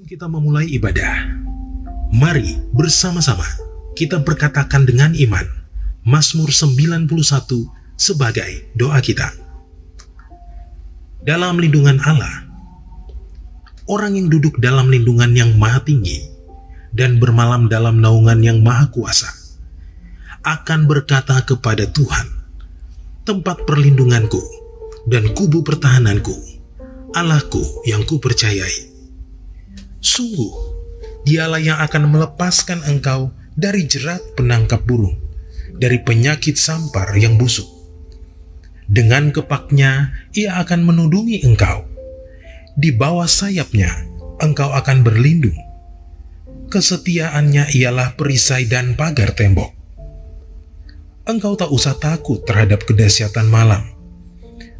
Sebelum kita memulai ibadah, mari bersama-sama kita berkatakan dengan iman Mazmur 91 sebagai doa kita. Dalam lindungan Allah, orang yang duduk dalam lindungan yang maha tinggi dan bermalam dalam naungan yang maha kuasa akan berkata kepada Tuhan, tempat perlindunganku dan kubu pertahananku, Allahku yang kupercayai. Sungguh, dialah yang akan melepaskan engkau dari jerat penangkap burung, dari penyakit sampar yang busuk. Dengan kepaknya, ia akan menudungi engkau. Di bawah sayapnya, engkau akan berlindung. Kesetiaannya ialah perisai dan pagar tembok. Engkau tak usah takut terhadap kedahsyatan malam,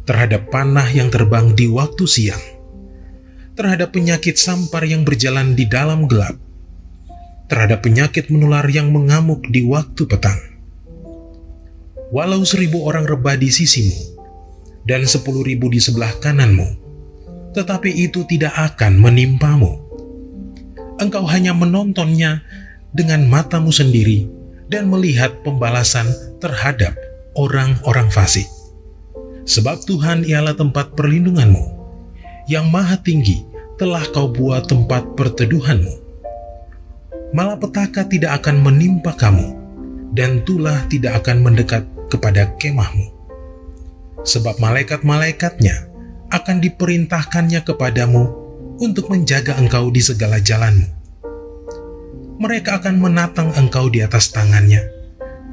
terhadap panah yang terbang di waktu siang, terhadap penyakit sampar yang berjalan di dalam gelap, terhadap penyakit menular yang mengamuk di waktu petang. Walau 1.000 orang rebah di sisimu dan 10.000 di sebelah kananmu, tetapi itu tidak akan menimpamu. Engkau hanya menontonnya dengan matamu sendiri dan melihat pembalasan terhadap orang-orang fasik. Sebab Tuhan ialah tempat perlindunganmu, yang maha tinggi telah kau buat tempat perteduhanmu. Malapetaka tidak akan menimpa kamu, dan tulah tidak akan mendekat kepada kemahmu. Sebab malaikat-malaikatnya akan diperintahkannya kepadamu untuk menjaga engkau di segala jalanmu. Mereka akan menatang engkau di atas tangannya,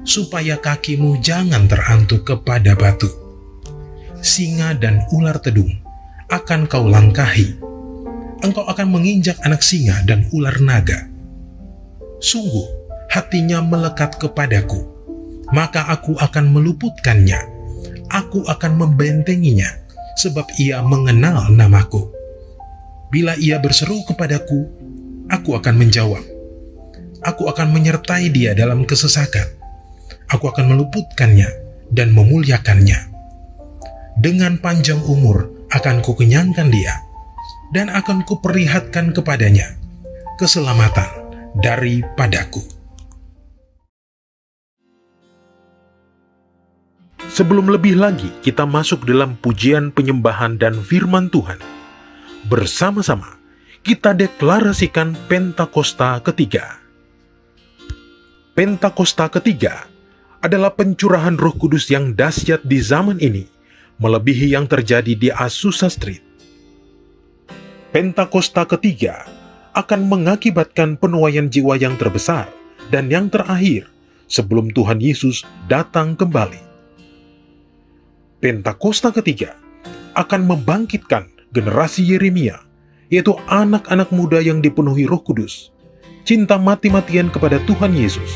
supaya kakimu jangan terantuk kepada batu. Singa dan ular tedung akan kau langkahi. Engkau akan menginjak anak singa dan ular naga. Sungguh, hatinya melekat kepadaku, maka aku akan meluputkannya. Aku akan membentenginya, sebab ia mengenal namaku. Bila ia berseru kepadaku, aku akan menjawab. Aku akan menyertai dia dalam kesesakan. Aku akan meluputkannya dan memuliakannya. Dengan panjang umur akan kukenyangkan dia, dan akan kuperlihatkan kepadanya keselamatan daripadaku. Sebelum lebih lagi kita masuk dalam pujian penyembahan dan firman Tuhan, bersama-sama kita deklarasikan Pentakosta ketiga. Pentakosta ketiga adalah pencurahan Roh Kudus yang dahsyat di zaman ini, melebihi yang terjadi di Azusa Street. Pentakosta ketiga akan mengakibatkan penuaian jiwa yang terbesar dan yang terakhir sebelum Tuhan Yesus datang kembali. Pentakosta ketiga akan membangkitkan generasi Yeremia, yaitu anak-anak muda yang dipenuhi Roh Kudus, cinta mati-matian kepada Tuhan Yesus,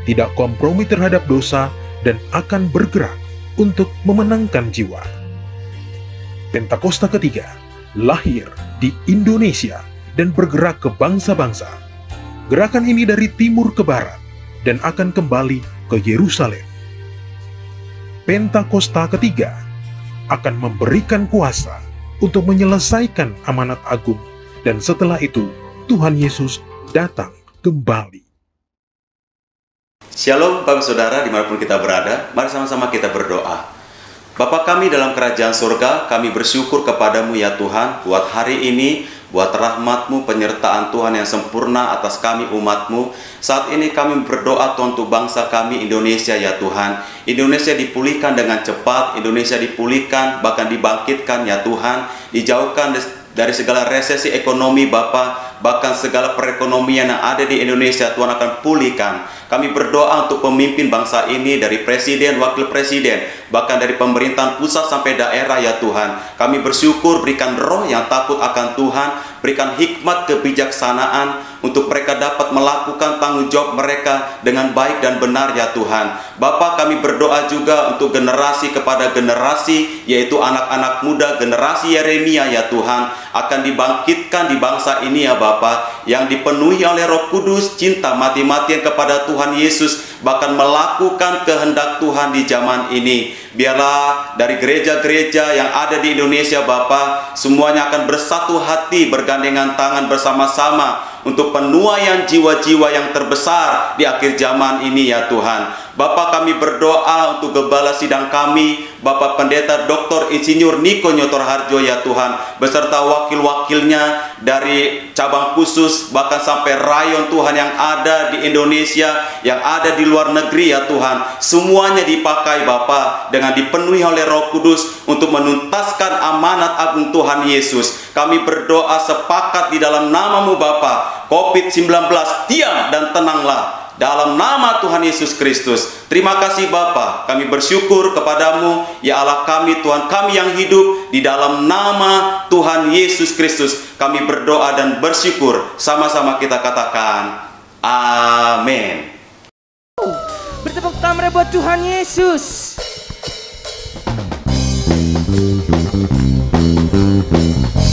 tidak kompromi terhadap dosa, dan akan bergerak untuk memenangkan jiwa. Pentakosta ketiga lahir di Indonesia dan bergerak ke bangsa-bangsa. Gerakan ini dari timur ke barat dan akan kembali ke Yerusalem. Pentakosta ketiga akan memberikan kuasa untuk menyelesaikan amanat agung, dan setelah itu Tuhan Yesus datang kembali. Shalom Bapak Saudara dimanapun kita berada, mari sama-sama kita berdoa. Bapa kami dalam kerajaan surga, kami bersyukur kepadamu ya Tuhan, buat hari ini, buat rahmat-Mu, penyertaan Tuhan yang sempurna atas kami umat-Mu. Saat ini kami berdoa Tuhan untuk bangsa kami Indonesia ya Tuhan. Indonesia dipulihkan dengan cepat, Indonesia dipulihkan, bahkan dibangkitkan ya Tuhan. Dijauhkan dari segala resesi ekonomi Bapa, bahkan segala perekonomian yang ada di Indonesia Tuhan akan pulihkan. Kami berdoa untuk pemimpin bangsa ini, dari presiden, wakil presiden, bahkan dari pemerintahan pusat sampai daerah ya Tuhan. Kami bersyukur, berikan roh yang takut akan Tuhan, berikan hikmat kebijaksanaan, untuk mereka dapat melakukan tanggung jawab mereka dengan baik dan benar ya Tuhan. Bapa, kami berdoa juga untuk generasi kepada generasi, yaitu anak-anak muda, generasi Yeremia ya Tuhan, akan dibangkitkan di bangsa ini ya Bapa, yang dipenuhi oleh Roh Kudus, cinta mati-matian kepada Tuhan Yesus, bahkan melakukan kehendak Tuhan di zaman ini. Biarlah dari gereja-gereja yang ada di Indonesia Bapa, semuanya akan bersatu hati, bergandengan tangan bersama-sama untuk penuaian jiwa-jiwa yang terbesar di akhir zaman ini ya Tuhan. Bapa, kami berdoa untuk gembala sidang kami, Bapak Pendeta Dr. Insinyur Niko Nyotor Harjo ya Tuhan, beserta wakil-wakilnya dari cabang khusus bahkan sampai rayon Tuhan yang ada di Indonesia, yang ada di luar negeri ya Tuhan. Semuanya dipakai Bapa dengan dipenuhi oleh Roh Kudus untuk menuntaskan amanat agung Tuhan Yesus. Kami berdoa sepakat di dalam nama-Mu Bapa, COVID-19 diam dan tenanglah dalam nama Tuhan Yesus Kristus. Terima kasih Bapa, kami bersyukur kepadamu ya Allah kami, Tuhan kami yang hidup. Di dalam nama Tuhan Yesus Kristus kami berdoa dan bersyukur. Sama-sama kita katakan amin. Bertepuk tangan buat Tuhan Yesus.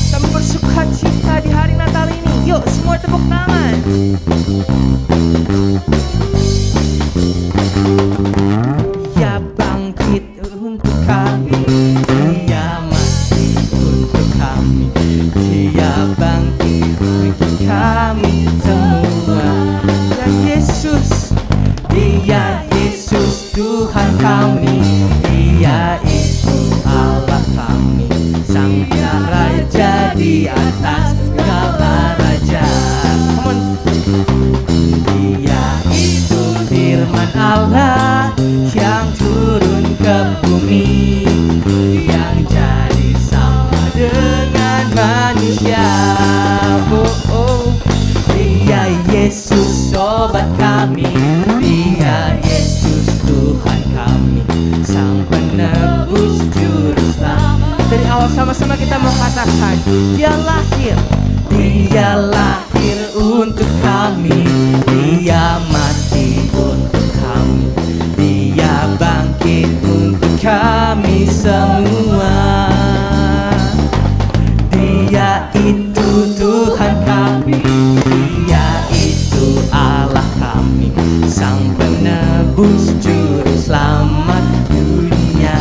Kami bersuka cita di hari Natal ini. Yuk semua tepuk tangan. Dia bangkit untuk kami, Dia mati untuk kami, Dia bangkit untuk kami semua. Dia Yesus Tuhan kami, Dia itu Allah kami, Sang Raja di atas segala raja. Dia itu firman Allah yang turun ke bumi, yang jadi sama dengan manusia. Dia Yesus sobat kami, Dia Yesus Tuhan kami, Sang penebus juru selamat. Dari awal sama-sama kita mau katakan, Dia lahir untuk kami, Dia mati untuk kami, Dia bangkit untuk kami semua. Dia itu Tuhan kami, Dia itu Allah kami, Sang penebus juru selamat dunia.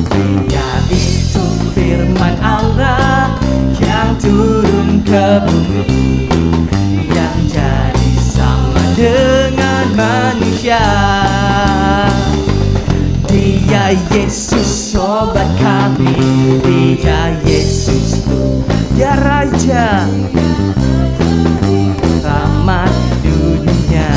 Dia itu firman Allah yang turun ke bumi, yang jadi sama dengan manusia. Dia Yesus sobat kami, Dia Yesus Dia Raja selamat dunia.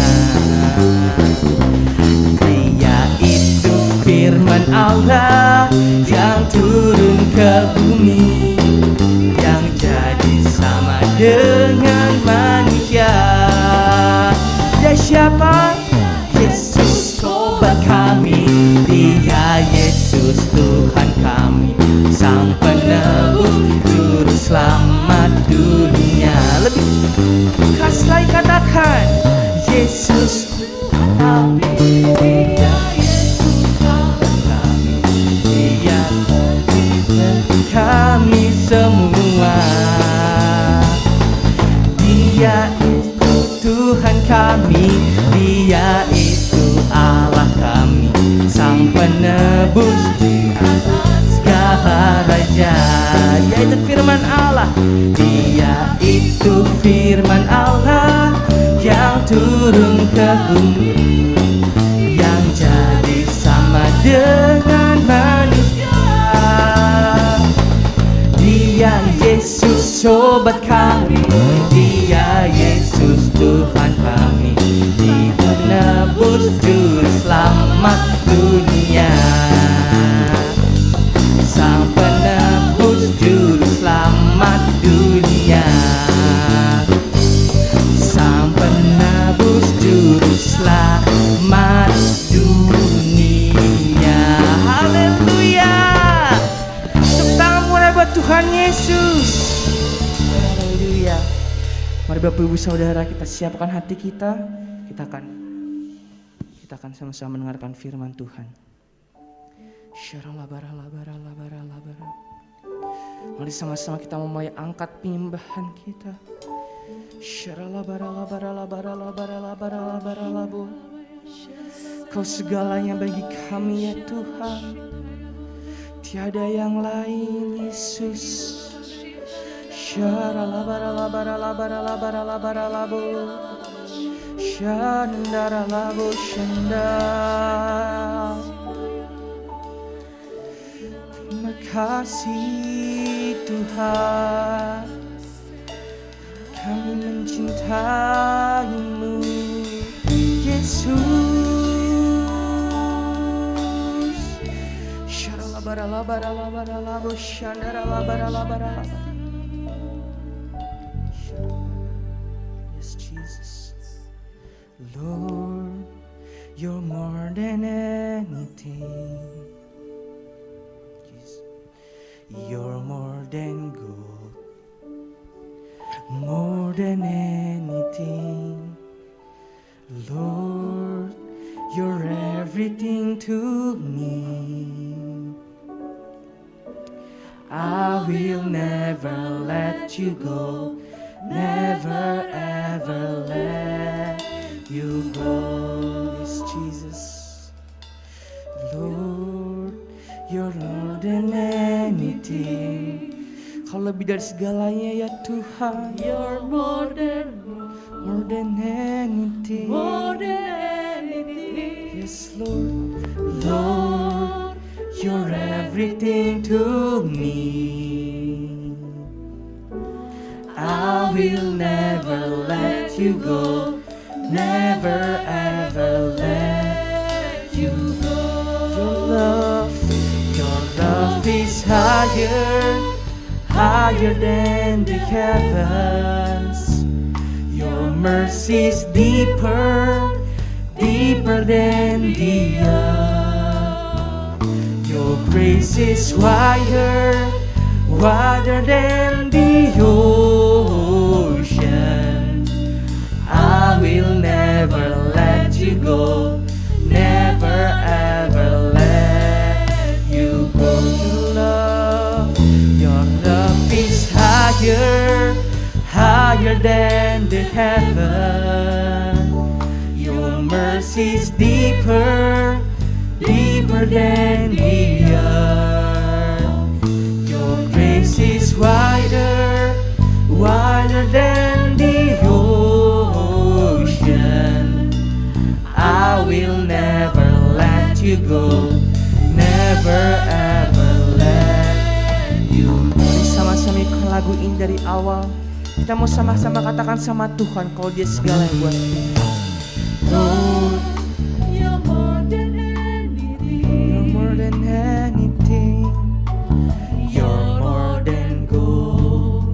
Dia itu firman Allah yang turun ke bumi, yang jadi sama dengan manusia. Dia siapa? Yesus sobat kami, Dia Yesus Tuhan kami, Sang penebus juru selamat dunia. Lebih keras lagi katakan, Yesus kami, Dia Yesus kami, Dia kami semua. Dia itu Tuhan kami, Dia itu Allah kami, Sang penebus di atas segala raja. Dia itu firman Allah, Dia itu firman Allah yang turun ke bumi, yang jadi sama dengan manusia. Dia Yesus sobat kami, Dia Yesus Tuhan kami, Dia penebus juru selamat dunia. Sang penebus juru selamat dunia, Sang penebus juru selamat dunia. Haleluya. Tepuk tangan mulai buat Tuhan Yesus. Haleluya. Mari Bapak Ibu Saudara, kita siapkan hati kita. Kita akan sama-sama mendengarkan firman Tuhan. Mari sama-sama kita memulai angkat penyembahan kita. Kau segalanya bagi kami ya Tuhan. Tiada yang lain Yesus. Terima kasih Tuhan, kami mencintaimu Yesus. Yes, Jesus. Lord, you're more than anything. You're more than gold, more than anything. Lord, you're everything to me. I will never let you go, never ever let you go. Yes, Jesus. Lord, you're more than anything. Kau lebih dari segalanya ya Tuhan. You're more than anything. More than anything. Yes, Lord. Lord, you're everything to me. I will never let you go, never ever let you go. Your love is higher than the heavens. Your mercy is deeper than the earth. Your grace is wider than the ocean. I will never let you go, never ever let you go. Your love is higher than the heaven. Your mercy is deeper than the earth. Your grace is wider than the ocean. I will never let you go, never ever let you go. Sama-sama ikut lagu ini dari awal. Kita mau sama-sama katakan sama Tuhan kalau Dia segala yang buat kita. Lord, you're more than anything. You're more than anything. You're more than gold,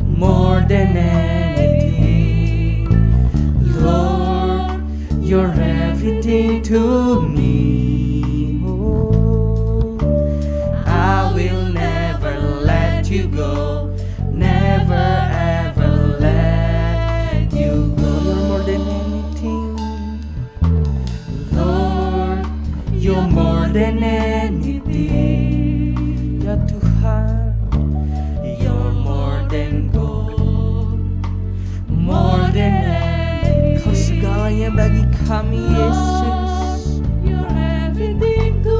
more than anything. Lord, you're everything to me. Oh, I will never let you go, never ever let you go. You're more than anything. Lord, you're more than anything. Ya Tuhan, you're more than gold, more than anything. Kau segalanya bagi kami Yesus. You're everything to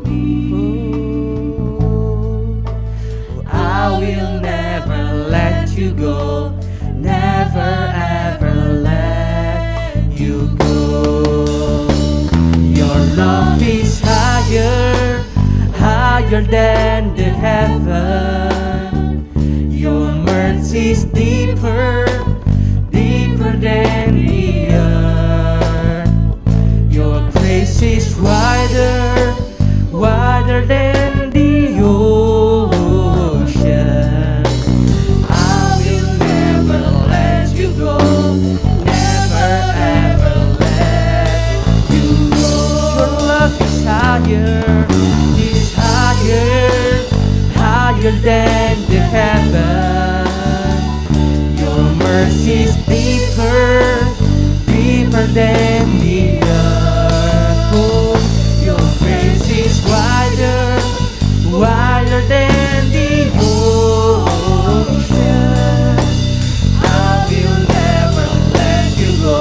me. Oh, I will never let you go, never ever let you go. Your love is higher than the heaven. Your mercy is deeper than the earth. Your grace is wider than the ocean. I will never let you go, never ever let you go. Your love is higher than the heaven. Your mercy mercy's deeper, deeper than the earth. Oh, your grace is wider, wider than the ocean. I will never let you go,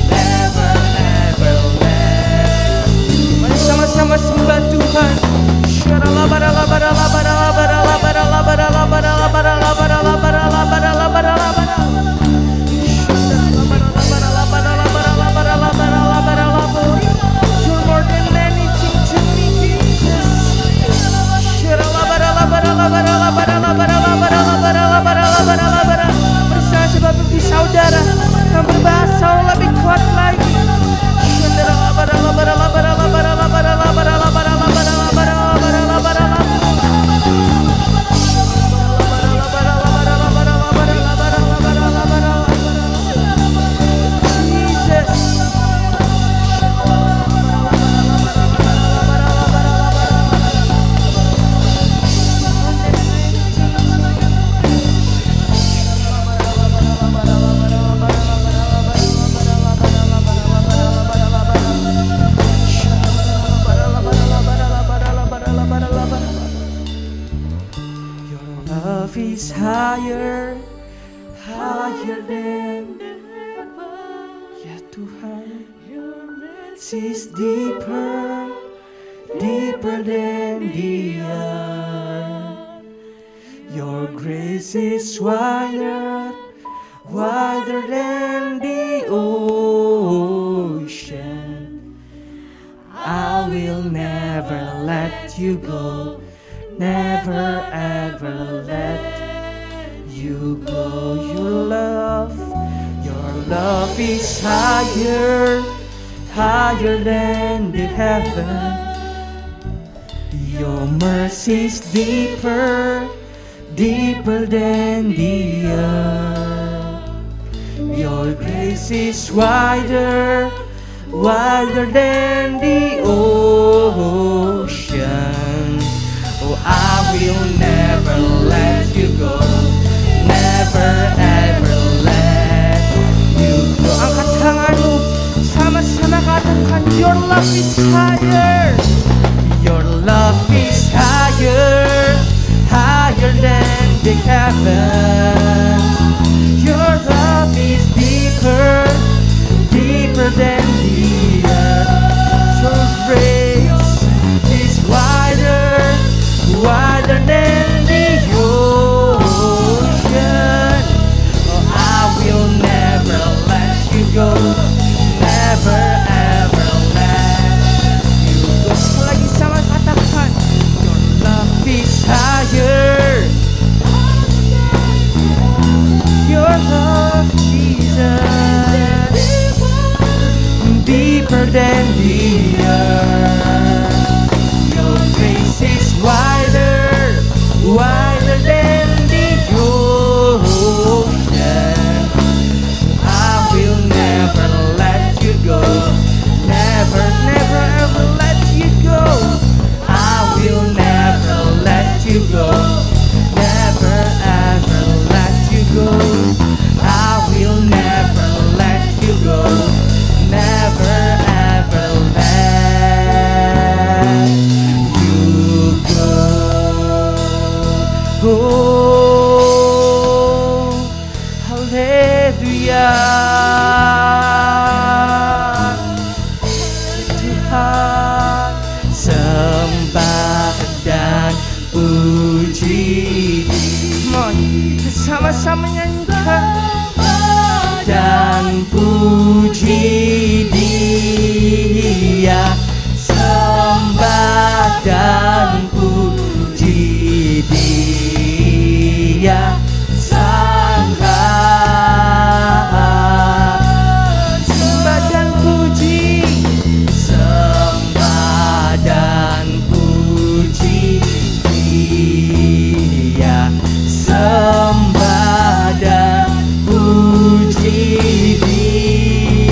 never, never let. Mari sama-sama sembah Tuhan. You're more than anything to me, Jesus. Bersama sebagai saudara yang berbahasa lebih kuat lagi. Is higher, higher than ya Tuhan. Your mercy is deeper, deeper than the earth. Your grace is wider, wider than the ocean. I will never let you go, never ever let you go. Your love is higher, higher than the heaven. Your mercy is deeper, deeper than the earth. Your grace is wider, wider than the ocean. Oh, I will never let you go, never ever let you go. Angkat tanganmu, sama-sama katakan, your love is higher, your love is higher, higher than the heaven. Your love is deeper, deeper than the earth. Your grace is wider, wider than the ocean. Oh, I will never let you go, never ever let you go. Sekali lagi sama katakan, your love is higher, your love, Jesus, deeper than the earth. Your grace is wider, wider than the ocean. I will never let you go, never, never ever let you go. I will never let you go, never ever let you go. I will never let you go, never ever let you go. Oh, haleluya. Tuhan, sembah dan puji. Bersama-sama nyanyikan dan puji Dia, sembah dan puji Dia, sembah dan puji, sembah dan puji Dia, sembah dan puji Dia.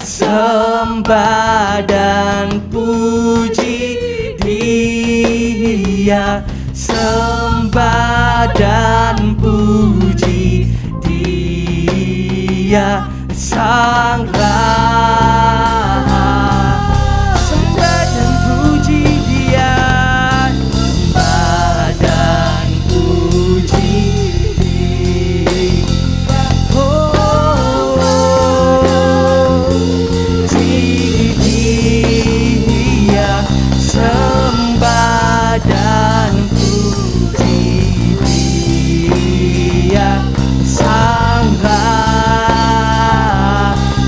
sembah dan puji Dia, sembah dan puji Dia, Sang Raja. Sembah dan puji Dia, sembah dan puji Dia. Oh, Dia, sembah dan puji Dia, Sang Raja.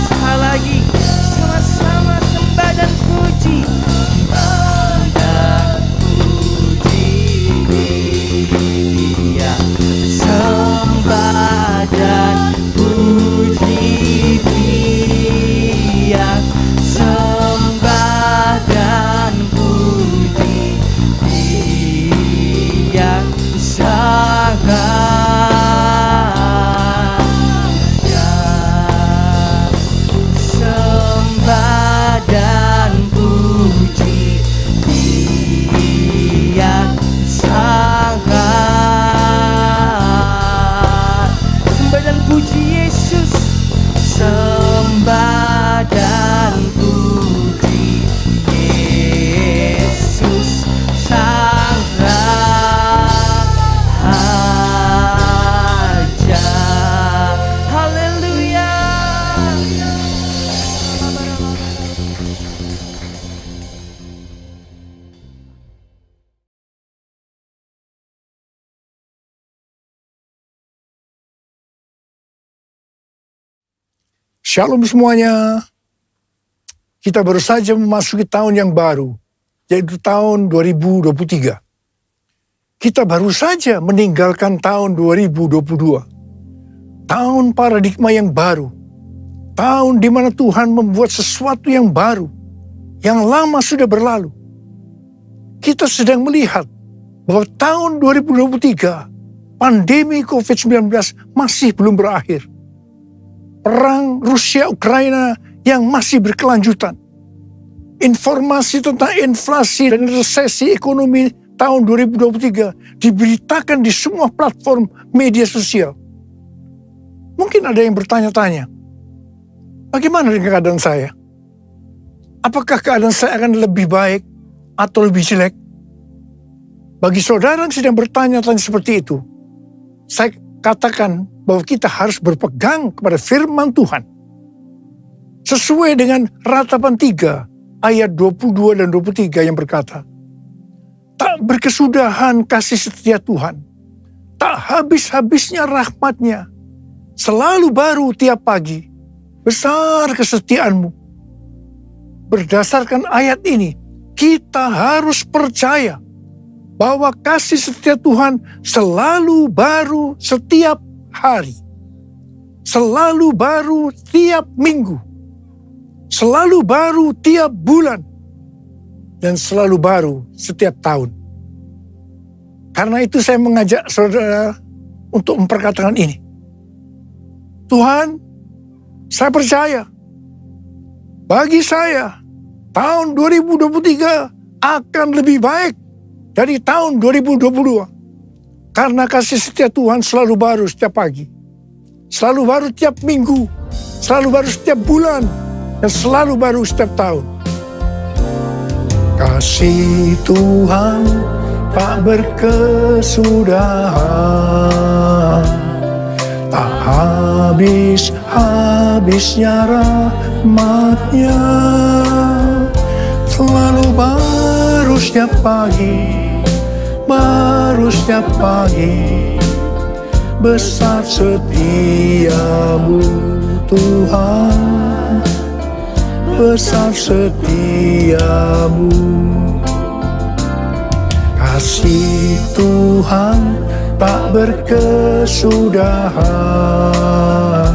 Sekali lagi, sama-sama sembah dan puji, sembah dan puji Dia, sembah dan puji Dia, sembah dan puji Dia, Sang Raja. Sembah dan puji Dia, Sang Raja. Sembah dan puji Yesus, sembah dan puji Yesus, Sang Raja. Haleluya. Shalom semuanya. Kita baru saja memasuki tahun yang baru, yaitu tahun 2023. Kita baru saja meninggalkan tahun 2022. Tahun paradigma yang baru. Tahun di mana Tuhan membuat sesuatu yang baru. Yang lama sudah berlalu. Kita sedang melihat bahwa tahun 2023, pandemi COVID-19 masih belum berakhir. Perang Rusia-Ukraina yang masih berkelanjutan. Informasi tentang inflasi dan resesi ekonomi tahun 2023 diberitakan di semua platform media sosial. Mungkin ada yang bertanya-tanya, bagaimana dengan keadaan saya? Apakah keadaan saya akan lebih baik atau lebih jelek? Bagi saudara yang sedang bertanya-tanya seperti itu, saya katakan bahwa kita harus berpegang kepada firman Tuhan. Sesuai dengan Ratapan 3 ayat 22 dan 23 yang berkata, tak berkesudahan kasih setia Tuhan, tak habis-habisnya rahmat-Nya, selalu baru tiap pagi, besar kesetiaan-Mu. Berdasarkan ayat ini, kita harus percaya bahwa kasih setia Tuhan selalu baru setiap hari, selalu baru tiap minggu, selalu baru tiap bulan, dan selalu baru setiap tahun. Karena itu saya mengajak saudara untuk memperkatakan ini. Tuhan, saya percaya, bagi saya, tahun 2023 akan lebih baik dari tahun 2022. Karena kasih setia Tuhan selalu baru setiap pagi, selalu baru tiap minggu, selalu baru setiap bulan, dan selalu baru setiap tahun. Kasih Tuhan tak berkesudahan, tak habis-habisnya rahmat-Nya, selalu baru setiap pagi, baru setiap pagi, besar setia-Mu Tuhan, besar setia-Mu. Kasih Tuhan tak berkesudahan,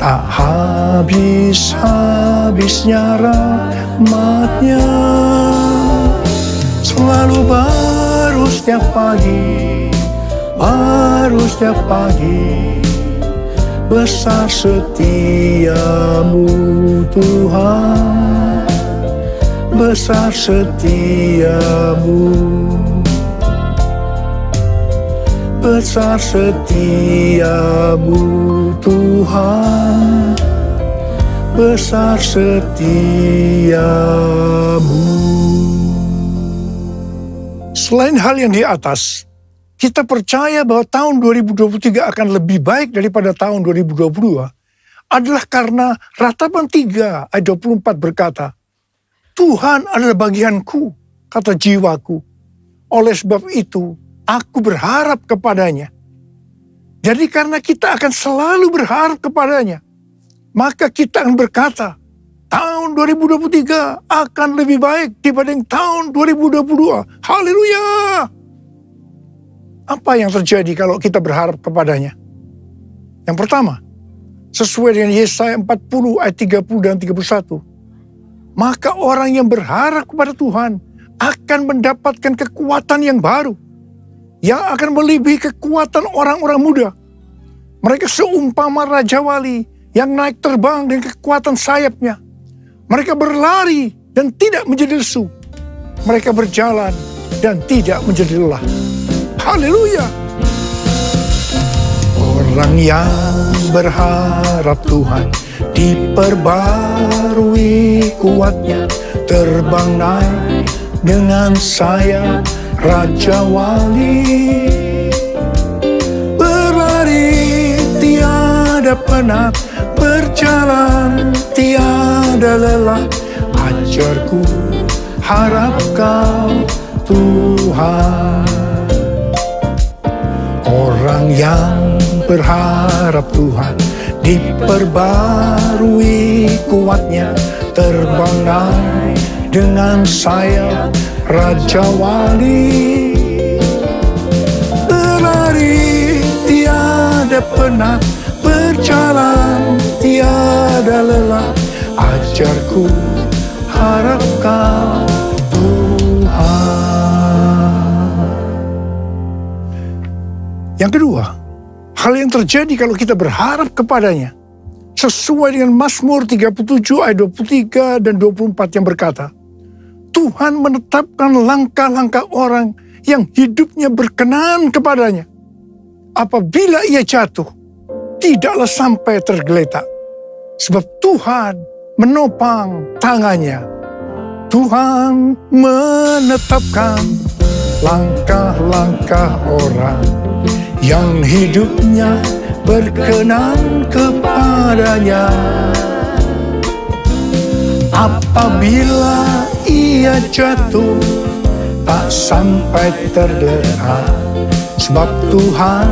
tak habis-habisnya rahmat-Nya, selalu baru setiap pagi, baru setiap pagi, besar setiamu Tuhan, besar setiamu, besar setiamu Tuhan, besar setiamu. Selain hal yang di atas, kita percaya bahwa tahun 2023 akan lebih baik daripada tahun 2022 adalah karena Ratapan 3 ayat 24 berkata, Tuhan adalah bagianku, kata jiwaku. Oleh sebab itu, aku berharap kepadanya. Jadi karena kita akan selalu berharap kepadanya, maka kita akan berkata, tahun 2023 akan lebih baik dibanding tahun 2022. Haleluya! Apa yang terjadi kalau kita berharap kepadanya? Yang pertama, sesuai dengan Yesaya 40 ayat 30 dan 31, maka orang yang berharap kepada Tuhan akan mendapatkan kekuatan yang baru, yang akan melebihi kekuatan orang-orang muda. Mereka seumpama Raja Wali yang naik terbang dengan kekuatan sayapnya. Mereka berlari dan tidak menjadi lesu. Mereka berjalan dan tidak menjadi lelah. Haleluya! Orang yang berharap Tuhan diperbarui kuatnya, terbang naik dengan sayap Raja Wali. Berlari tiada penat, berjalan tiada lelah. Ajarku harap kau Tuhan. Orang yang berharap Tuhan diperbarui kuatnya, terbang naik dengan sayap Raja Wali. Berlari tiada penat, berjalan tiada lelah. Ajarku harap kau Tuhan. Yang kedua, hal yang terjadi kalau kita berharap kepadanya, sesuai dengan Mazmur 37 ayat 23 dan 24 yang berkata, Tuhan menetapkan langkah-langkah orang yang hidupnya berkenan kepadanya. Apabila ia jatuh, tidaklah sampai tergeletak. Sebab Tuhan menopang tangannya. Tuhan menetapkan langkah-langkah orang yang hidupnya berkenan kepadanya. Apabila ia jatuh, tak sampai tergeletak. Sebab Tuhan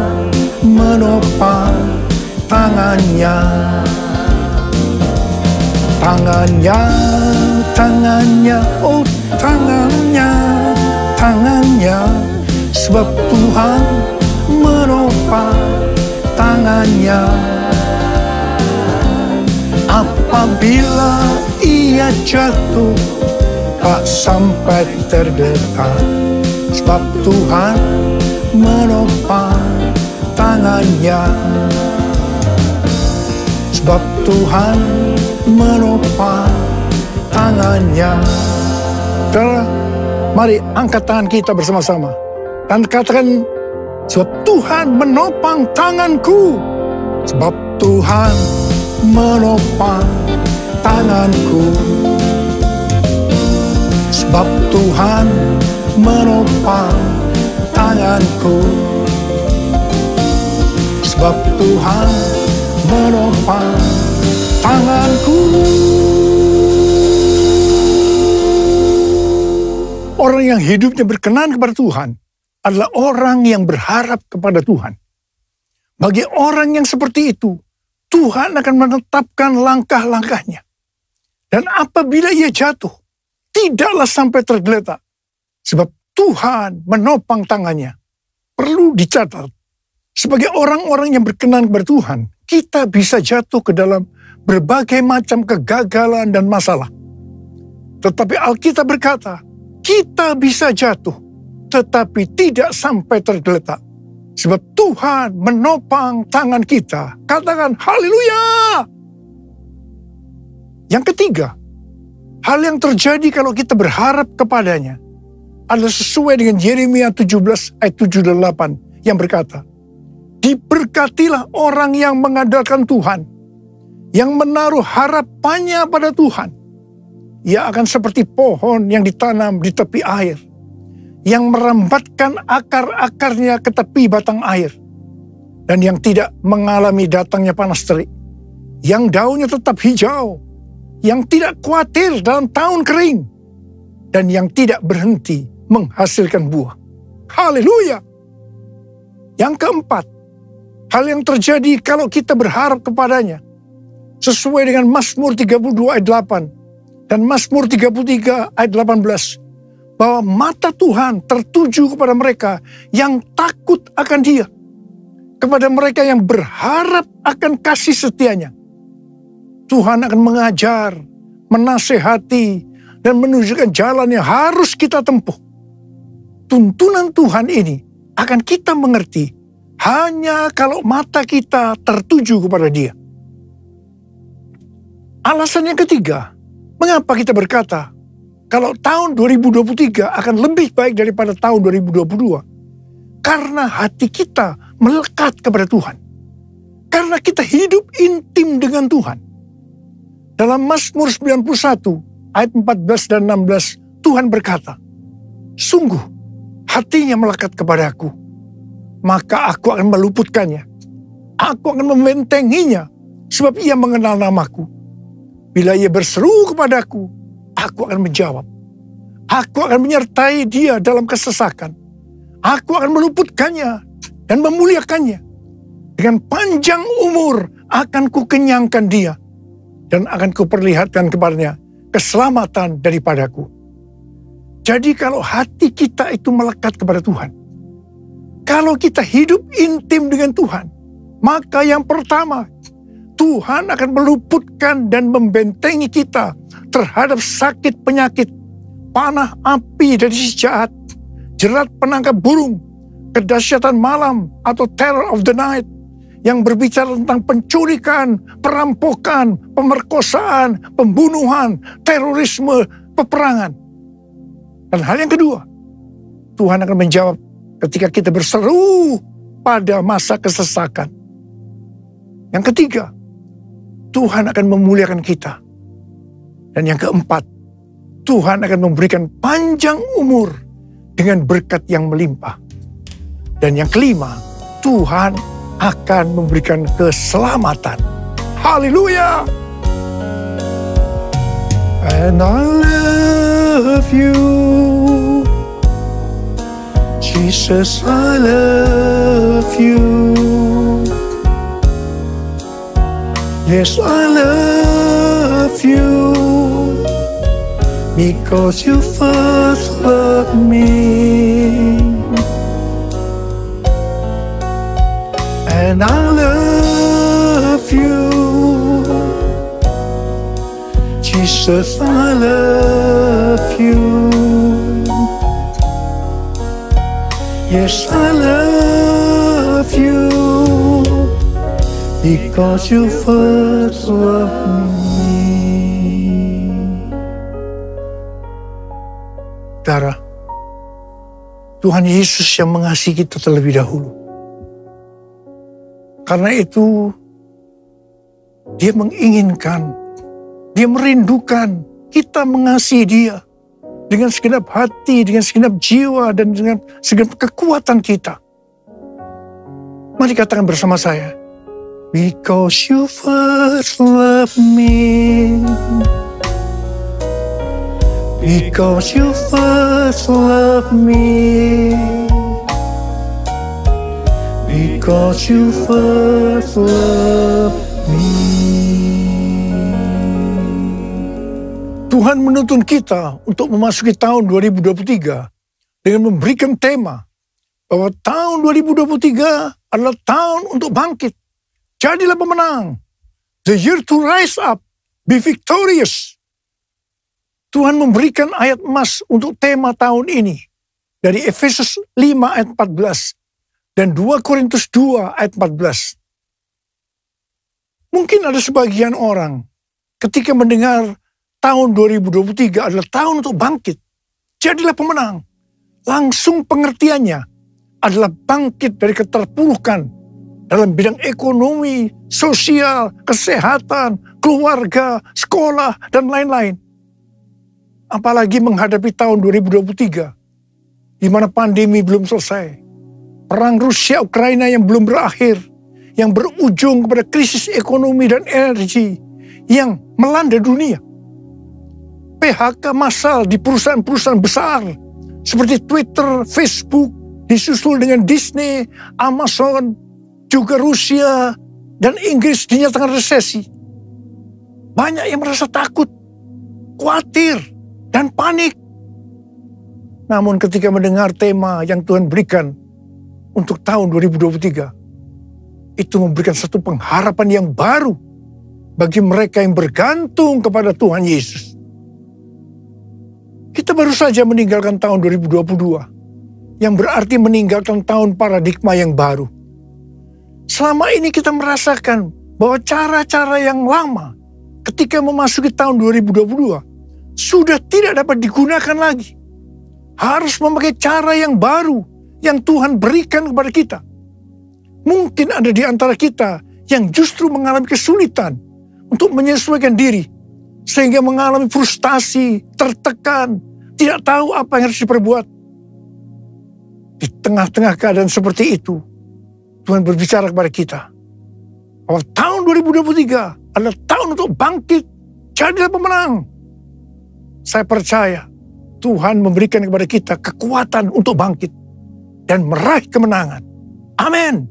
menopang tangannya. Tangannya, tangannya, oh tangannya, tangannya. Sebab Tuhan menopang tangannya. Apabila ia jatuh, tak sampai tergeletak. Sebab Tuhan menopang tangannya. Sebab Tuhan menopang tangannya. Saudara, mari angkat tangan kita bersama-sama dan katakan, sebab Tuhan menopang tanganku. Sebab Tuhan menopang tanganku. Sebab Tuhan menopang tanganku. Sebab Tuhan menopang tanganku. Orang yang hidupnya berkenan kepada Tuhan adalah orang yang berharap kepada Tuhan. Bagi orang yang seperti itu, Tuhan akan menetapkan langkah-langkahnya. Dan apabila ia jatuh, tidaklah sampai tergeletak. Sebab Tuhan menopang tangannya. Perlu dicatat, sebagai orang-orang yang berkenan kepada Tuhan, kita bisa jatuh ke dalam berbagai macam kegagalan dan masalah. Tetapi Alkitab berkata, kita bisa jatuh, tetapi tidak sampai tergeletak. Sebab Tuhan menopang tangan kita. Katakan haleluya. Yang ketiga, hal yang terjadi kalau kita berharap kepadanya adalah sesuai dengan Yeremia 17 ayat 7 dan 8 yang berkata, diberkatilah orang yang mengandalkan Tuhan, yang menaruh harapannya pada Tuhan. Ia akan seperti pohon yang ditanam di tepi air, yang merambatkan akar-akarnya ke tepi batang air, dan yang tidak mengalami datangnya panas terik, yang daunnya tetap hijau, yang tidak khawatir dalam tahun kering, dan yang tidak berhenti menghasilkan buah. Haleluya. Yang keempat, hal yang terjadi kalau kita berharap kepadanya, sesuai dengan Mazmur 32 ayat 8 dan Mazmur 33 ayat 18, bahwa mata Tuhan tertuju kepada mereka yang takut akan Dia, kepada mereka yang berharap akan kasih setianya. Tuhan akan mengajar, menasehati, dan menunjukkan jalan yang harus kita tempuh. Tuntunan Tuhan ini akan kita mengerti hanya kalau mata kita tertuju kepada Dia. Alasan yang ketiga, mengapa kita berkata kalau tahun 2023 akan lebih baik daripada tahun 2022? Karena hati kita melekat kepada Tuhan. Karena kita hidup intim dengan Tuhan. Dalam Mazmur 91 ayat 14 dan 16, Tuhan berkata, sungguh hatinya melekat kepadaku, maka aku akan meluputkannya. Aku akan membentenginya, sebab ia mengenal namaku. Bila ia berseru kepadaku, aku akan menjawab. Aku akan menyertai dia dalam kesesakan. Aku akan meluputkannya dan memuliakannya. Dengan panjang umur akan kukenyangkan dia, dan akan kuperlihatkan kepadanya keselamatan daripadaku. Jadi kalau hati kita itu melekat kepada Tuhan, kalau kita hidup intim dengan Tuhan, maka yang pertama, Tuhan akan meluputkan dan membentengi kita terhadap sakit penyakit, panah api dari si jahat, jerat penangkap burung, kedahsyatan malam atau terror of the night, yang berbicara tentang penculikan, perampokan, pemerkosaan, pembunuhan, terorisme, peperangan. Dan hal yang kedua, Tuhan akan menjawab ketika kita berseru pada masa kesesakan. Yang ketiga, Tuhan akan memuliakan kita. Dan yang keempat, Tuhan akan memberikan panjang umur dengan berkat yang melimpah. Dan yang kelima, Tuhan akan memberikan keselamatan. Haleluya. And I love you, Jesus, I love you. Yes, I love you, because you first loved me. And I love you, Jesus, I love you. Yes, I love you, because you first loved me. Saudara, Tuhan Yesus yang mengasihi kita terlebih dahulu. Karena itu, Dia menginginkan, Dia merindukan kita mengasihi Dia dengan segenap hati, dengan segenap jiwa, dan dengan segenap kekuatan kita. Mari katakan bersama saya, because you first love me, because you first love me, because you first love me. Tuhan menuntun kita untuk memasuki tahun 2023 dengan memberikan tema bahwa tahun 2023 adalah tahun untuk bangkit. Jadilah pemenang. The year to rise up, be victorious. Tuhan memberikan ayat emas untuk tema tahun ini dari Efesus 5 ayat 14. Dan 2 Korintus 2 ayat 14. Mungkin ada sebagian orang ketika mendengar tahun 2023 adalah tahun untuk bangkit. Jadilah pemenang. Langsung pengertiannya adalah bangkit dari keterpurukan dalam bidang ekonomi, sosial, kesehatan, keluarga, sekolah, dan lain-lain. Apalagi menghadapi tahun 2023, di mana pandemi belum selesai. Perang Rusia-Ukraina yang belum berakhir, yang berujung kepada krisis ekonomi dan energi yang melanda dunia. PHK massal di perusahaan-perusahaan besar seperti Twitter, Facebook, disusul dengan Disney, Amazon, juga Rusia dan Inggris dinyatakan resesi. Banyak yang merasa takut, khawatir, dan panik. Namun ketika mendengar tema yang Tuhan berikan untuk tahun 2023, itu memberikan satu pengharapan yang baru bagi mereka yang bergantung kepada Tuhan Yesus. Kita baru saja meninggalkan tahun 2022, yang berarti meninggalkan tahun paradigma yang baru. Selama ini kita merasakan bahwa cara-cara yang lama ketika memasuki tahun 2022 sudah tidak dapat digunakan lagi. Harus memakai cara yang baru yang Tuhan berikan kepada kita. Mungkin ada di antara kita yang justru mengalami kesulitan untuk menyesuaikan diri, sehingga mengalami frustasi, tertekan, tidak tahu apa yang harus diperbuat. Di tengah-tengah keadaan seperti itu, Tuhan berbicara kepada kita bahwa tahun 2023 adalah tahun untuk bangkit, jadilah pemenang. Saya percaya Tuhan memberikan kepada kita kekuatan untuk bangkit dan meraih kemenangan. Amin.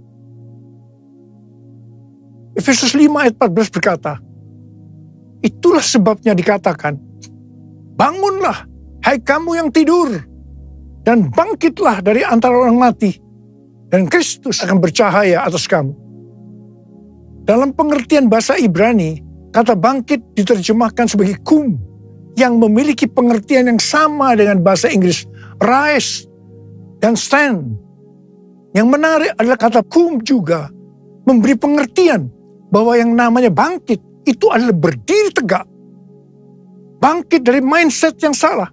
Efesus 5 ayat 14 berkata, itulah sebabnya dikatakan, bangunlah, hai kamu yang tidur, dan bangkitlah dari antara orang mati, dan Kristus akan bercahaya atas kamu. Dalam pengertian bahasa Ibrani, kata bangkit diterjemahkan sebagai kum, yang memiliki pengertian yang sama dengan bahasa Inggris, rise dan stand. Yang menarik adalah kata kum juga memberi pengertian bahwa yang namanya bangkit itu adalah berdiri tegak. Bangkit dari mindset yang salah.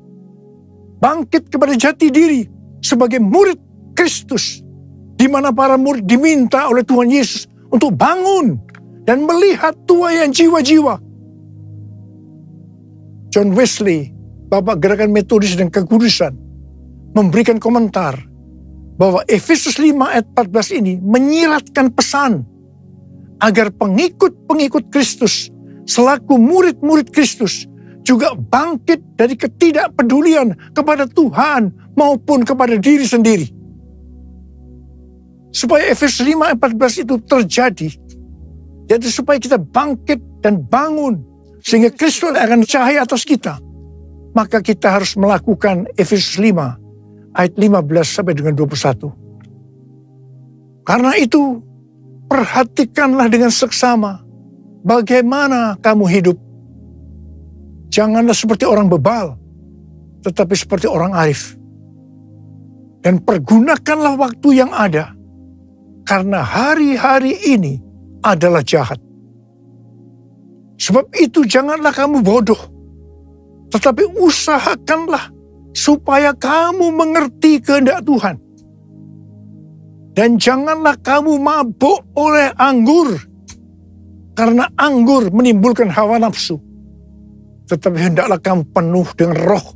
Bangkit kepada jati diri sebagai murid Kristus, di mana para murid diminta oleh Tuhan Yesus untuk bangun dan melihat tuaian jiwa-jiwa. John Wesley, Bapak Gerakan Metodis dan Kekudusan, memberikan komentar bahwa Efesus 5 ayat 14 ini menyiratkan pesan agar pengikut-pengikut Kristus selaku murid-murid Kristus juga bangkit dari ketidakpedulian kepada Tuhan maupun kepada diri sendiri. Supaya Efesus 5 ayat 14 itu terjadi, yaitu supaya kita bangkit dan bangun sehingga Kristus akan cahaya atas kita, maka kita harus melakukan Efesus 5 ayat 15 sampai dengan 21. Karena itu, perhatikanlah dengan seksama bagaimana kamu hidup. Janganlah seperti orang bebal, tetapi seperti orang arif. Dan pergunakanlah waktu yang ada, karena hari-hari ini adalah jahat. Sebab itu janganlah kamu bodoh, tetapi usahakanlah supaya kamu mengerti kehendak Tuhan. Dan janganlah kamu mabuk oleh anggur, karena anggur menimbulkan hawa nafsu. Tetapi hendaklah kamu penuh dengan roh,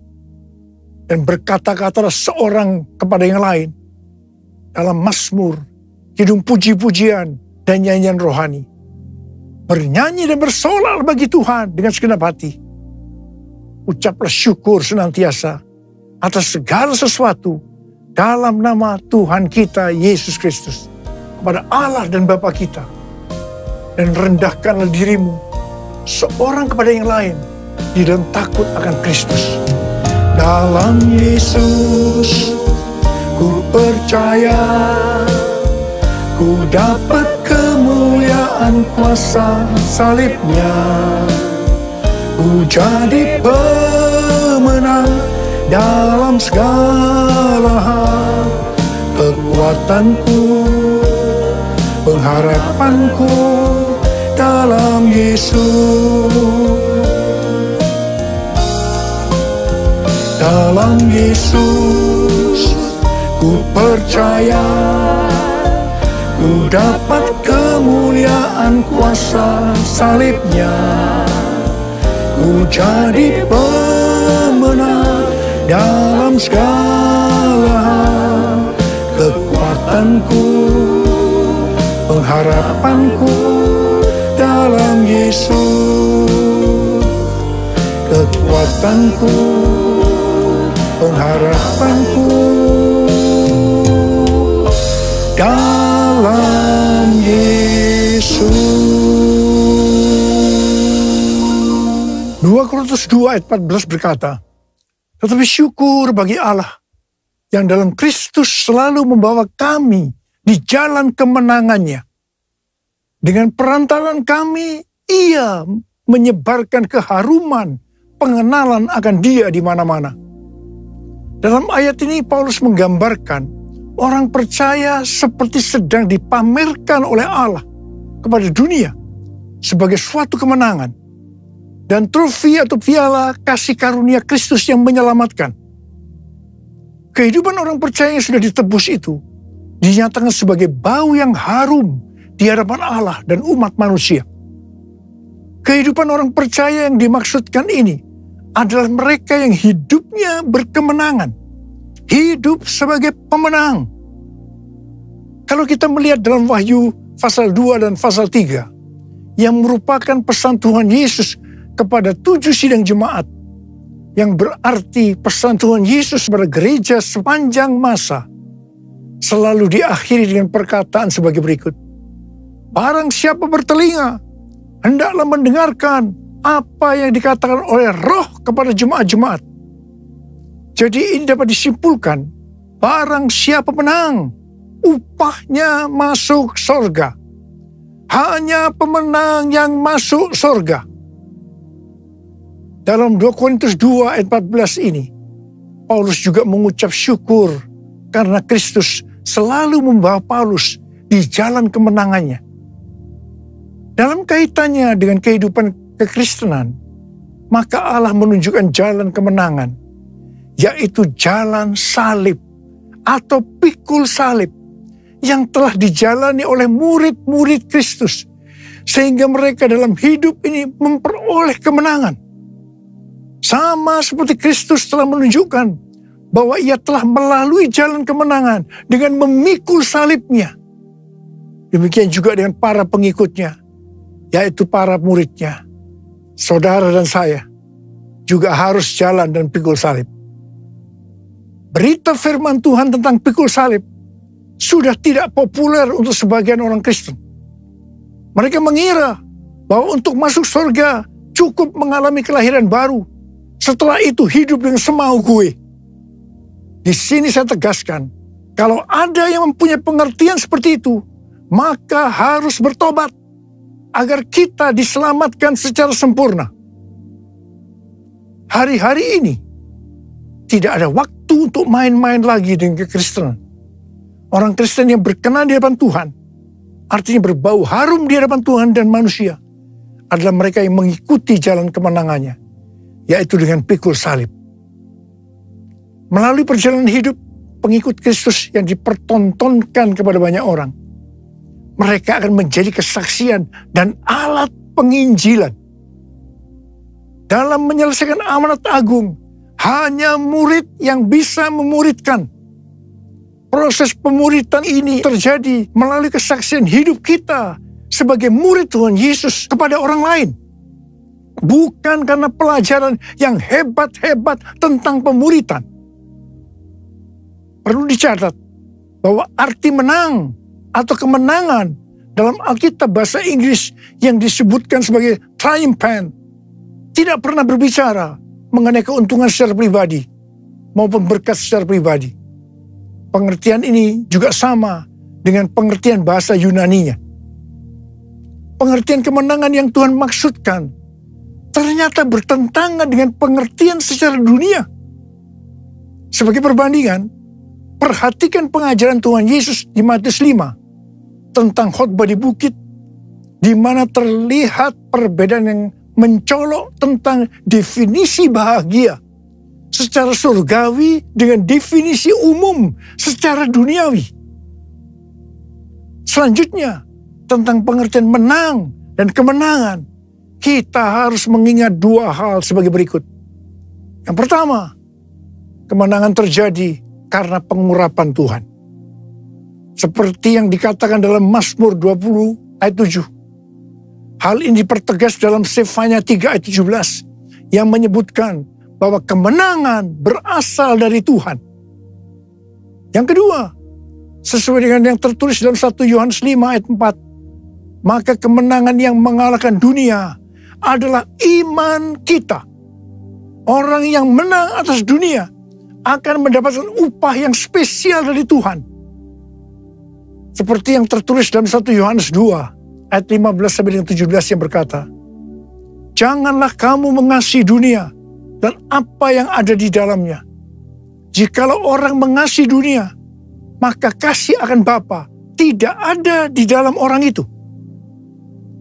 dan berkata-katalah seorang kepada yang lain dalam mazmur, kidung puji-pujian, dan nyanyian rohani. Bernyanyi dan bersolah bagi Tuhan dengan segenap hati. Ucaplah syukur senantiasa atas segala sesuatu dalam nama Tuhan kita Yesus Kristus kepada Allah dan Bapa kita. Dan rendahkanlah dirimu seorang kepada yang lain di dalam takut akan Kristus. Dalam Yesus ku percaya, ku dapat kemuliaan kuasa salibnya. Ku jadi pemenang dalam segala hal. Kekuatanku pengharapanku dalam Yesus. Dalam Yesus ku percaya, ku dapat kemuliaan kuasa salibnya. Ku jadi pemenang dalam segala hal. Kekuatanku, pengharapanku dalam Yesus. Kekuatanku, pengharapanku dalam Yesus. 2 Korintus 2 ayat 14 berkata, tetapi syukur bagi Allah yang dalam Kristus selalu membawa kami di jalan kemenangannya. Dengan perantaran kami, Ia menyebarkan keharuman pengenalan akan Dia di mana-mana. Dalam ayat ini Paulus menggambarkan orang percaya seperti sedang dipamerkan oleh Allah kepada dunia sebagai suatu kemenangan dan trofi atau piala kasih karunia Kristus yang menyelamatkan. Kehidupan orang percaya yang sudah ditebus itu dinyatakan sebagai bau yang harum di hadapan Allah dan umat manusia. Kehidupan orang percaya yang dimaksudkan ini adalah mereka yang hidupnya berkemenangan, hidup sebagai pemenang. Kalau kita melihat dalam Wahyu pasal 2 dan pasal 3, yang merupakan pesan Tuhan Yesus kepada 7 sidang jemaat, yang berarti pesan Tuhan Yesus kepada gereja sepanjang masa, selalu diakhiri dengan perkataan sebagai berikut. Barang siapa bertelinga, hendaklah mendengarkan apa yang dikatakan oleh Roh kepada jemaat-jemaat. Jadi ini dapat disimpulkan, barang siapa menang, upahnya masuk sorga. Hanya pemenang yang masuk sorga. Dalam 2 Korintus 2 ayat 14 ini, Paulus juga mengucap syukur karena Kristus selalu membawa Paulus di jalan kemenangannya. Dalam kaitannya dengan kehidupan kekristenan, maka Allah menunjukkan jalan kemenangan, yaitu jalan salib atau pikul salib yang telah dijalani oleh murid-murid Kristus, sehingga mereka dalam hidup ini memperoleh kemenangan. Sama seperti Kristus telah menunjukkan bahwa Ia telah melalui jalan kemenangan dengan memikul salibnya. Demikian juga dengan para pengikutnya, yaitu para muridnya. Saudara dan saya juga harus jalan dan pikul salib. Berita firman Tuhan tentang pikul salib sudah tidak populer untuk sebagian orang Kristen. Mereka mengira bahwa untuk masuk surga cukup mengalami kelahiran baru. Setelah itu hidup dengan semau gue. Di sini saya tegaskan, kalau ada yang mempunyai pengertian seperti itu, maka harus bertobat agar kita diselamatkan secara sempurna. Hari-hari ini tidak ada waktu untuk main-main lagi dengan kekristenan. Orang Kristen yang berkenan di hadapan Tuhan, artinya berbau harum di hadapan Tuhan dan manusia, adalah mereka yang mengikuti jalan kemenangannya, yaitu dengan pikul salib. Melalui perjalanan hidup pengikut Kristus yang dipertontonkan kepada banyak orang, mereka akan menjadi kesaksian dan alat penginjilan. Dalam menyelesaikan amanat agung, hanya murid yang bisa memuridkan. Proses pemuridan ini terjadi melalui kesaksian hidup kita sebagai murid Tuhan Yesus kepada orang lain. Bukan karena pelajaran yang hebat-hebat tentang pemuridan. Perlu dicatat bahwa arti menang atau kemenangan dalam Alkitab bahasa Inggris yang disebutkan sebagai triumphant tidak pernah berbicara mengenai keuntungan secara pribadi maupun berkat secara pribadi. Pengertian ini juga sama dengan pengertian bahasa Yunaninya. Pengertian kemenangan yang Tuhan maksudkan ternyata bertentangan dengan pengertian secara dunia. Sebagai perbandingan, perhatikan pengajaran Tuhan Yesus di Matius 5 tentang khotbah di bukit, di mana terlihat perbedaan yang mencolok tentang definisi bahagia secara surgawi dengan definisi umum secara duniawi. Selanjutnya, tentang pengertian menang dan kemenangan, kita harus mengingat dua hal sebagai berikut. Yang pertama, kemenangan terjadi karena pengurapan Tuhan. Seperti yang dikatakan dalam Mazmur 20 ayat 7. Hal ini dipertegas dalam Sefanya 3 ayat 17 yang menyebutkan bahwa kemenangan berasal dari Tuhan. Yang kedua, sesuai dengan yang tertulis dalam 1 Yohanes 5 ayat 4, maka kemenangan yang mengalahkan dunia adalah iman kita. Orang yang menang atas dunia akan mendapatkan upah yang spesial dari Tuhan. Seperti yang tertulis dalam 1 Yohanes 2 ayat 15 sampai dengan 17 yang berkata, janganlah kamu mengasihi dunia dan apa yang ada di dalamnya. Jikalau orang mengasihi dunia, maka kasih akan Bapa tidak ada di dalam orang itu.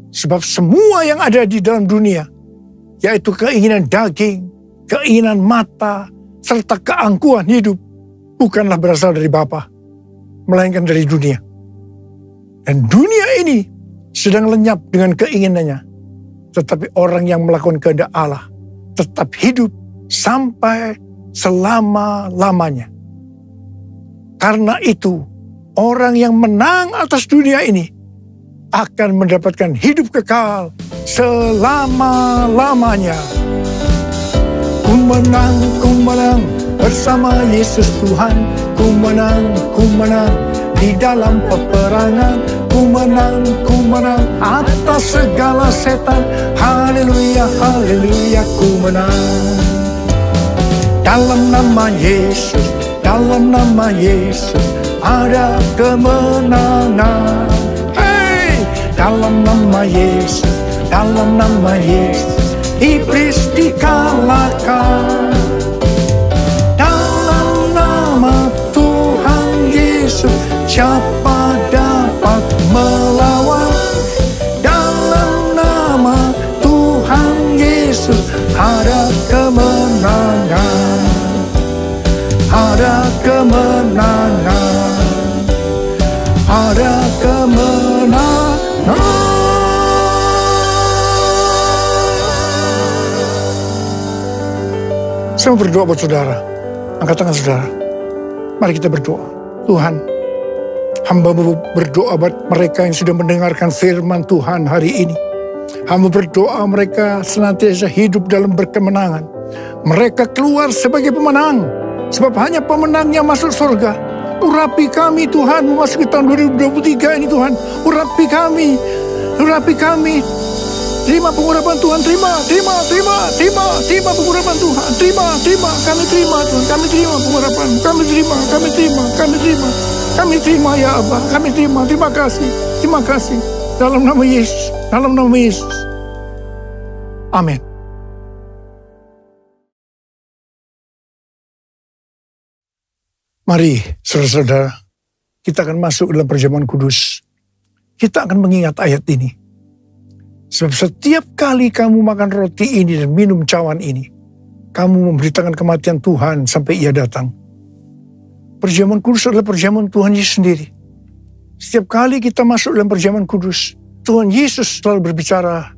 Sebab semua yang ada di dalam dunia, yaitu keinginan daging, keinginan mata, serta keangkuhan hidup, bukanlah berasal dari Bapa, melainkan dari dunia. Dan dunia ini sedang lenyap dengan keinginannya. Tetapi orang yang melakukan kehendak Allah tetap hidup sampai selama-lamanya. Karena itu, orang yang menang atas dunia ini akan mendapatkan hidup kekal selama-lamanya. Ku menang bersama Yesus Tuhan. Ku menang di dalam peperangan. Ku menang atas segala setan. Haleluya, haleluya, ku menang. Dalam nama Yesus, dalam nama Yesus ada kemenangan. Dalam nama Yesus, dalam nama Yesus, iblis dikalahkan. Dalam nama Tuhan Yesus, siapa dapat melawan? Dalam nama Tuhan Yesus, ada kemenangan. Ada kemenangan. Ada kemenangan. Saya mau berdoa buat saudara. Angkat tangan saudara. Mari kita berdoa. Tuhan, hamba berdoa buat mereka yang sudah mendengarkan firman Tuhan hari ini. Hamba berdoa mereka senantiasa hidup dalam berkemenangan. Mereka keluar sebagai pemenang. Sebab hanya pemenang yang masuk surga. Urapi kami Tuhan memasuki tahun 2023 ini Tuhan. Urapi kami. Terima pengurapan Tuhan, terima pengurapan Tuhan, terima, kami terima Tuhan, kami terima pengurapan, kami terima ya Abah, kami terima kasih, dalam nama Yesus, amin. Mari saudara-saudara, kita akan masuk dalam perjamuan kudus. Kita akan mengingat ayat ini. Sebab setiap kali kamu makan roti ini dan minum cawan ini, kamu memberitakan kematian Tuhan sampai ia datang. Perjamuan kudus adalah perjamuan Tuhan Yesus sendiri. Setiap kali kita masuk dalam perjamuan kudus, Tuhan Yesus selalu berbicara,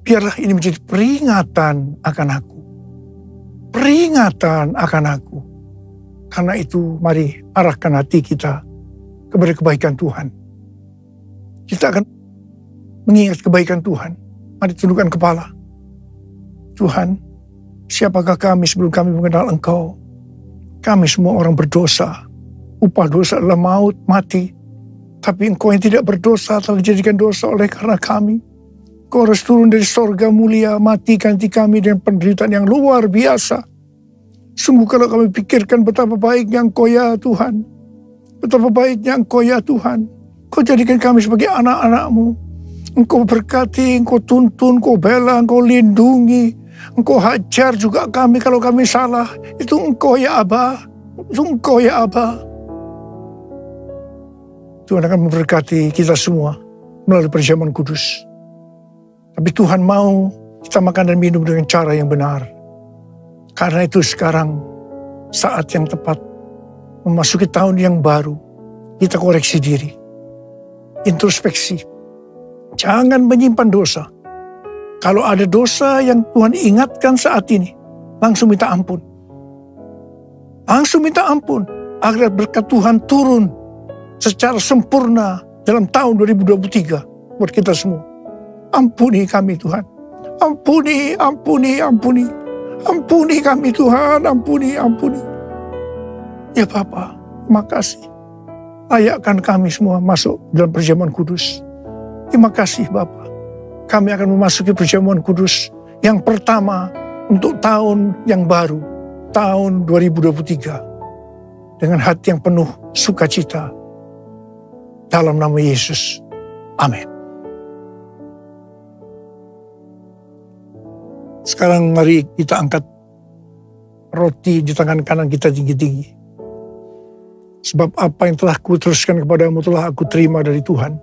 biarlah ini menjadi peringatan akan aku. Peringatan akan aku. Karena itu mari arahkan hati kita kepada kebaikan Tuhan. Kita akan mengingat kebaikan Tuhan. Mari tundukkan kepala. Tuhan, siapakah kami sebelum kami mengenal Engkau? Kami semua orang berdosa. Upah dosa adalah maut, mati. Tapi Engkau yang tidak berdosa telah dijadikan dosa oleh karena kami. Engkau harus turun dari sorga mulia, mati ganti kami dengan penderitaan yang luar biasa. Sungguh kalau kami pikirkan betapa baiknya Engkau ya Tuhan. Betapa baiknya Engkau ya Tuhan. Engkau jadikan kami sebagai anak-anak-Mu. Engkau berkati, Engkau tuntun, Engkau bela, Engkau lindungi. Engkau hajar juga kami kalau kami salah. Itu Engkau ya Abah. Itu Engkau ya Abah. Tuhan akan memberkati kita semua melalui perjamuan kudus. Tapi Tuhan mau kita makan dan minum dengan cara yang benar. Karena itu sekarang saat yang tepat memasuki tahun yang baru. Kita koreksi diri. Introspeksi. Jangan menyimpan dosa. Kalau ada dosa yang Tuhan ingatkan saat ini, langsung minta ampun. Langsung minta ampun agar berkat Tuhan turun secara sempurna dalam tahun 2023 buat kita semua. Ampuni kami Tuhan. Ampuni, ampuni, ampuni. Ampuni kami Tuhan, ampuni, ampuni. Ya Bapa, makasih. Layakkan kami semua masuk dalam perjamuan kudus. Terima kasih Bapa. Kami akan memasuki perjamuan kudus yang pertama untuk tahun yang baru, tahun 2023. Dengan hati yang penuh sukacita. Dalam nama Yesus. Amin. Sekarang mari kita angkat roti di tangan kanan kita tinggi-tinggi. Sebab apa yang telah kuteruskan kepadamu telah aku terima dari Tuhan.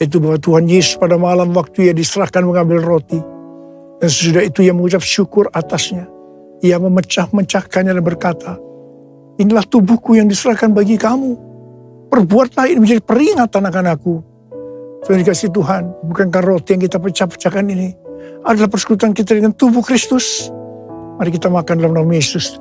Yaitu bahwa Tuhan Yesus pada malam waktu ia diserahkan mengambil roti. Dan sesudah itu ia mengucap syukur atasnya. Ia memecah-mecahkannya dan berkata, inilah tubuhku yang diserahkan bagi kamu. Perbuatlah ini menjadi peringatan akan aku. Tuhan dikasih Tuhan, bukankah roti yang kita pecah-pecahkan ini adalah persekutuan kita dengan tubuh Kristus. Mari kita makan dalam nama Yesus.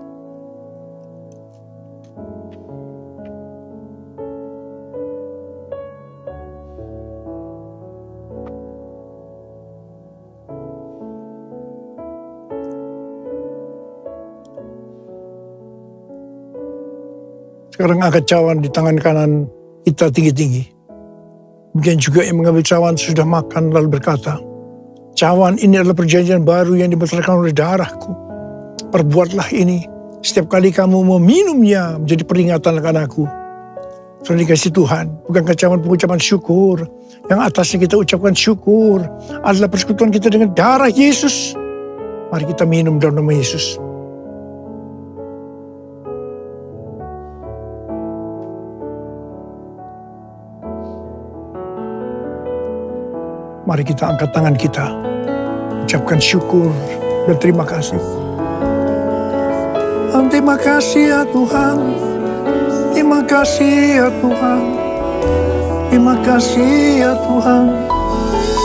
Sekarang angkat cawan di tangan kanan kita tinggi-tinggi. Demikian juga yang mengambil cawan sudah makan lalu berkata, cawan ini adalah perjanjian baru yang dibatalkan oleh darahku. Perbuatlah ini setiap kali kamu meminumnya menjadi peringatan akan aku. Tuhan dikasih Tuhan, bukankah cawan pengucapan syukur? Yang atasnya kita ucapkan syukur adalah persekutuan kita dengan darah Yesus. Mari kita minum dalam nama Yesus. Mari kita angkat tangan kita, ucapkan syukur dan terima kasih. Terima kasih ya Tuhan, terima kasih ya Tuhan, terima kasih ya Tuhan,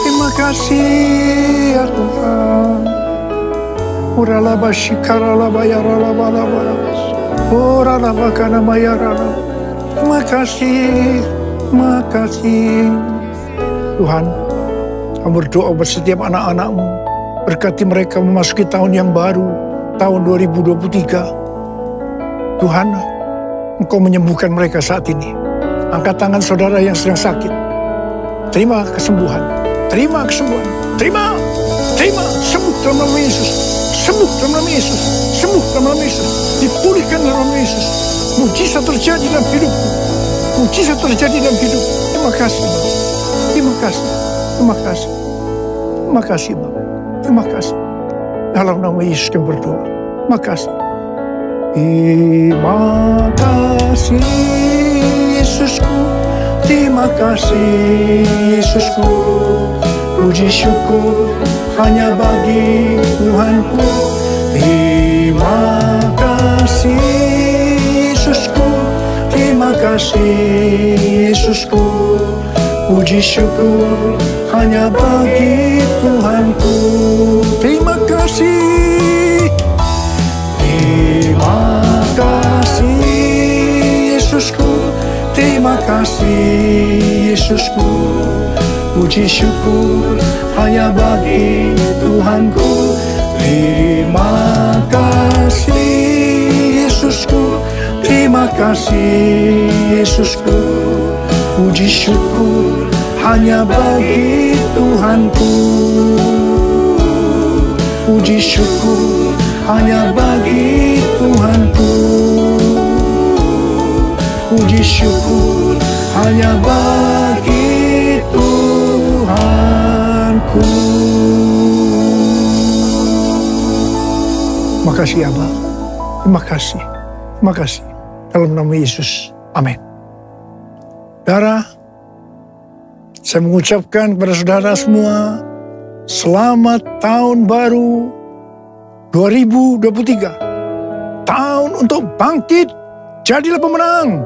terima kasih ya Tuhan. Uralaba shikaralaba yaralaba laba, uralaba kanama yaralaba. Terima kasih, terima kasih Tuhan. Kamu berdoa buat setiap anak-anakmu. Berkati mereka memasuki tahun yang baru. Tahun 2023. Tuhan, Engkau menyembuhkan mereka saat ini. Angkat tangan saudara yang sedang sakit. Terima kesembuhan. Terima kesembuhan. Terima. Sembuh dalam nama Yesus. Sembuh dalam nama Yesus. Sembuh dalam nama Yesus. Dipulihkan dalam nama Yesus. Mujizat terjadi dalam hidupku. Mujizat terjadi dalam hidupku. Terima kasih. Terima kasih. Terima kasih. Terima kasih Bapak. Terima kasih. Dalam nama Yesus yang berdoa. Terima kasih. Terima kasih Yesusku. Terima kasih Yesusku. Puji syukur hanya bagi Tuhanku. Terima kasih Yesusku. Terima kasih Yesusku. Puji syukur hanya bagi Tuhanku. Terima kasih. Terima kasih Yesusku. Terima kasih Yesusku. Puji syukur hanya bagi Tuhanku. Terima kasih Yesusku. Terima kasih Yesusku. Puji syukur hanya bagi Tuhanku. Puji syukur hanya bagi Tuhanku. Puji syukur hanya bagi Tuhanku. Terima kasih Abah. Terima kasih. Terima kasih. Dalam nama Yesus. Amin. Saudara, saya mengucapkan kepada saudara semua, selamat tahun baru 2023. Tahun untuk bangkit, jadilah pemenang.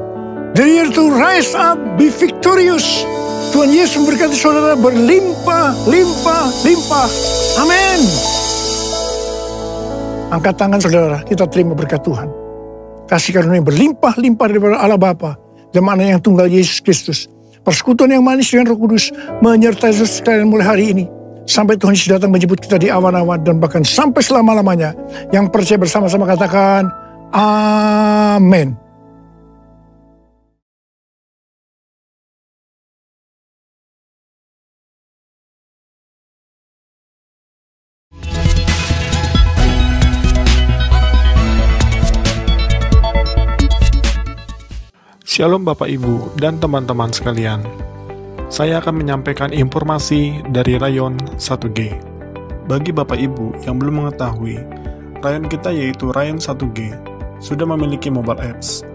The year to rise up, be victorious. Tuhan Yesus memberkati saudara berlimpah, limpah, limpah. Amin. Angkat tangan saudara, kita terima berkat Tuhan. Kasih karunia yang berlimpah, limpah daripada Allah Bapa dan Anak yang tunggal Yesus Kristus. Persekutuan yang manis dengan Roh Kudus menyertai saudara sekalian mulai hari ini. Sampai Tuhan Yesus datang menjemput kita di awan-awan dan bahkan sampai selama-lamanya. Yang percaya bersama-sama katakan, amin. Shalom Bapak Ibu dan teman-teman sekalian. Saya akan menyampaikan informasi dari Rayon 1G. Bagi Bapak Ibu yang belum mengetahui, Rayon kita yaitu Rayon 1G sudah memiliki mobile apps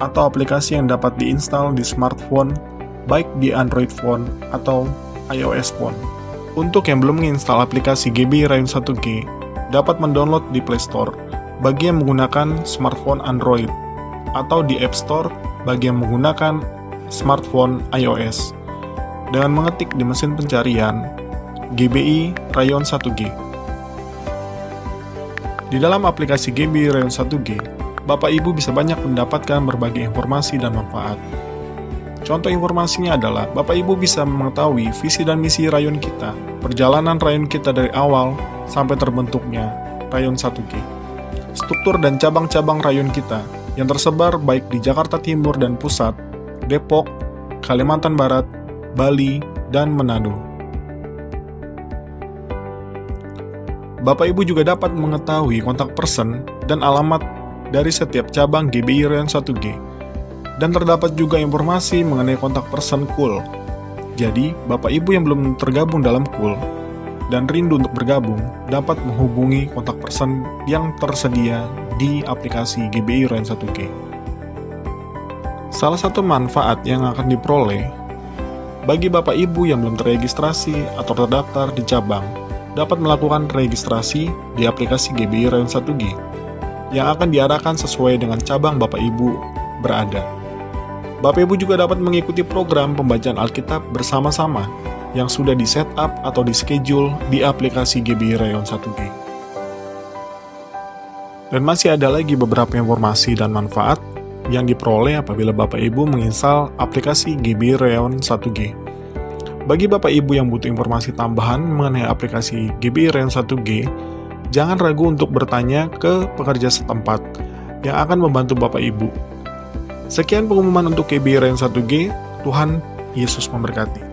atau aplikasi yang dapat diinstal di smartphone, baik di Android phone atau iOS phone. Untuk yang belum menginstal aplikasi GB Rayon 1G, dapat mendownload di Play Store bagi yang menggunakan smartphone Android atau di App Store bagi yang menggunakan smartphone iOS dengan mengetik di mesin pencarian GBI Rayon 1G. Di dalam aplikasi GBI Rayon 1G, Bapak Ibu bisa banyak mendapatkan berbagai informasi dan manfaat. Contoh informasinya adalah Bapak Ibu bisa mengetahui visi dan misi rayon kita, perjalanan rayon kita dari awal sampai terbentuknya Rayon 1G, struktur dan cabang-cabang rayon kita yang tersebar baik di Jakarta Timur dan Pusat, Depok, Kalimantan Barat, Bali, dan Manado. Bapak Ibu juga dapat mengetahui kontak person dan alamat dari setiap cabang GBI Rayon 1G, dan terdapat juga informasi mengenai kontak person KUL. Jadi, Bapak Ibu yang belum tergabung dalam KUL dan rindu untuk bergabung, dapat menghubungi kontak person yang tersedia di aplikasi GBI Rayon 1G. Salah satu manfaat yang akan diperoleh bagi Bapak Ibu yang belum terregistrasi atau terdaftar di cabang, dapat melakukan registrasi di aplikasi GBI Rayon 1G yang akan diarahkan sesuai dengan cabang Bapak Ibu berada. Bapak Ibu juga dapat mengikuti program pembacaan Alkitab bersama-sama yang sudah di-setup atau di-schedule di aplikasi GBI Rayon 1G. Dan masih ada lagi beberapa informasi dan manfaat yang diperoleh apabila Bapak Ibu menginstal aplikasi GBI Rayon 1G. Bagi Bapak Ibu yang butuh informasi tambahan mengenai aplikasi GBI Rayon 1G, jangan ragu untuk bertanya ke pekerja setempat yang akan membantu Bapak Ibu. Sekian pengumuman untuk GBI Rayon 1G. Tuhan Yesus memberkati.